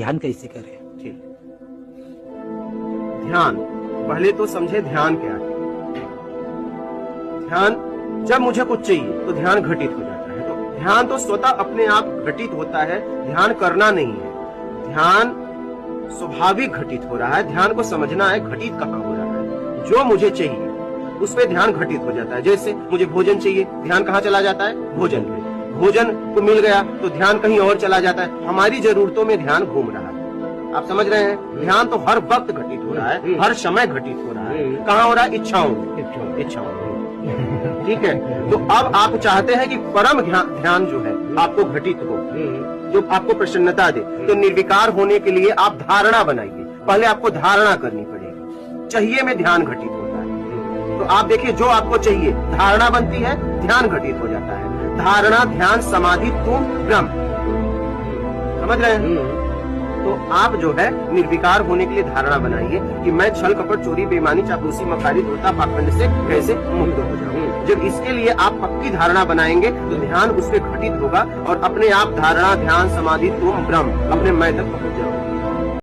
ध्यान कैसे करें? ठीक। ध्यान, पहले तो समझे ध्यान क्या है। ध्यान, जब मुझे कुछ चाहिए तो ध्यान घटित हो जाता है। तो ध्यान तो स्वतः अपने आप घटित होता है, ध्यान करना नहीं है। ध्यान स्वाभाविक घटित हो रहा है। ध्यान को समझना है घटित कहाँ हो रहा है। जो मुझे चाहिए उस पे ध्यान घटित हो जाता है। जैसे मुझे भोजन चाहिए, ध्यान कहाँ चला जाता है? भोजन पे। भोजन को मिल गया तो ध्यान कहीं और चला जाता है। हमारी जरूरतों में ध्यान घूम रहा है। आप समझ रहे हैं? ध्यान तो हर वक्त घटित हो रहा है, हर समय घटित हो रहा है। कहाँ हो रहा है? इच्छाओं में। ठीक है, तो अब आप चाहते हैं कि परम ध्यान जो है आपको घटित हो, जो आपको प्रसन्नता दे, तो निर्विकार होने के लिए आप धारणा बनाइए। पहले आपको धारणा करनी पड़ेगी। चाहिए में ध्यान घटित होता है। तो आप देखिए, जो आपको चाहिए धारणा बनती है, ध्यान घटित हो जाता है। धारणा, ध्यान, समाधि, तुम ब्रह्म। समझ रहे हैं? तो आप जो है निर्विकार होने के लिए धारणा बनाइए कि मैं छल, कपट, चोरी, बेईमानी, चापलूसी, मक्कारी, धोखा, पाखंड से कैसे मुक्त हो जाऊं। जब इसके लिए आप पक्की धारणा बनाएंगे तो ध्यान उस पर घटित होगा और अपने आप धारणा, ध्यान, समाधि, तुम ब्रह्म, अपने मैं तक पहुंच जाओगे।